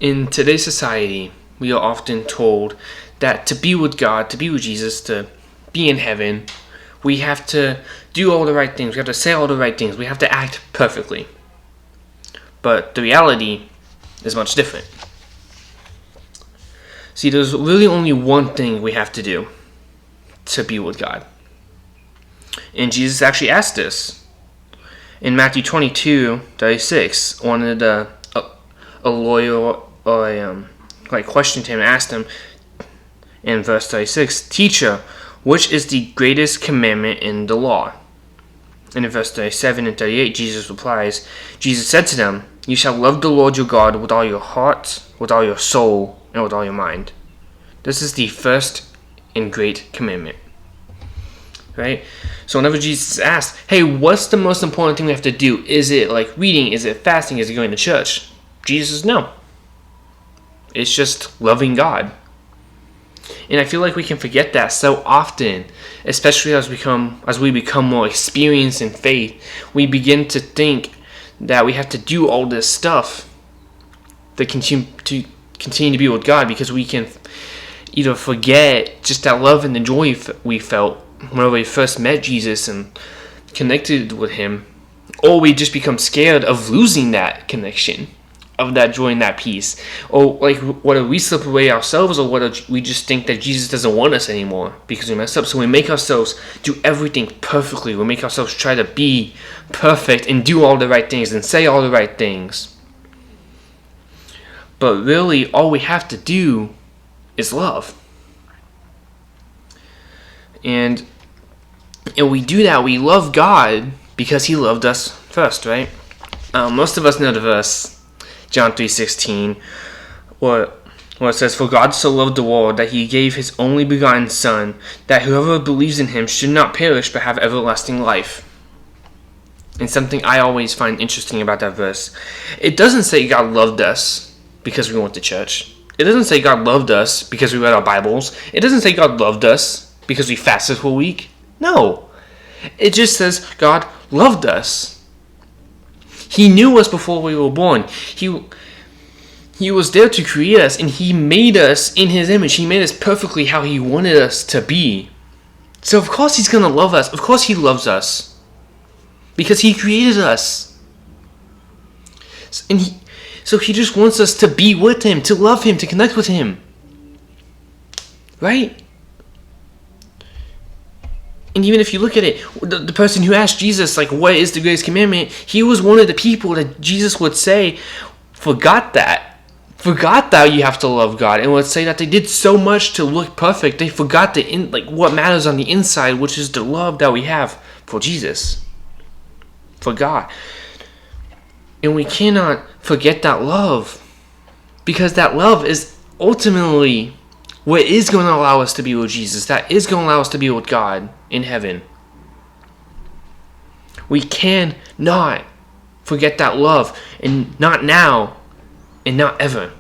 In today's society, we are often told that to be with God, to be with Jesus, to be in heaven, we have to do all the right things. We have to say all the right things. We have to act perfectly. But the reality is much different. See, there's really only one thing we have to do to be with God. And Jesus actually asked this. In Matthew 22:36, a lawyer questioned him and asked him in verse 36, "Teacher, which is the greatest commandment in the law?" And in verse 37 and 38, Jesus said to them, "You shall love the Lord your God with all your heart, with all your soul, and with all your mind." This is the first and great commandment. Right? So whenever Jesus asked, hey, what's the most important thing we have to do? Is it like reading? Is it fasting? Is it going to church? Jesus says no. It's just loving God. And I feel like we can forget that so often, especially as we become more experienced in faith. We begin to think that we have to do all this stuff to continue to be with God, because we can either forget just that love and the joy we felt whenever we first met Jesus and connected with him, or we just become scared of losing that connection, of that joy and that peace, or like whether we slip away ourselves, or whether we just think that Jesus doesn't want us anymore because we messed up. So we make ourselves do everything perfectly. We make ourselves try to be perfect and do all the right things and say all the right things. But really, all we have to do is love. And we do that. We love God because he loved us first, right? Most of us know the verse, John 3:16, where it says, "For God so loved the world that he gave his only begotten Son, that whoever believes in him should not perish but have everlasting life." And something I always find interesting about that verse, it doesn't say God loved us because we went to church. It doesn't say God loved us because we read our Bibles. It doesn't say God loved us because we fasted for a week. No. It just says God loved us. He knew us before we were born. He was there to create us, and he made us in his image. He made us perfectly how he wanted us to be. So of course he's going to love us. Of course he loves us, because he created us. And so he just wants us to be with him, to love him, to connect with him. Right? And even if you look at it, the person who asked Jesus, like, what is the greatest commandment? He was one of the people that Jesus would say, forgot that you have to love God. And would say that they did so much to look perfect, they forgot what matters on the inside, which is the love that we have for Jesus, for God. And we cannot forget that love, because that love is ultimately what is going to allow us to be with Jesus, that is going to allow us to be with God in heaven. We cannot forget that love, and not now, and not ever.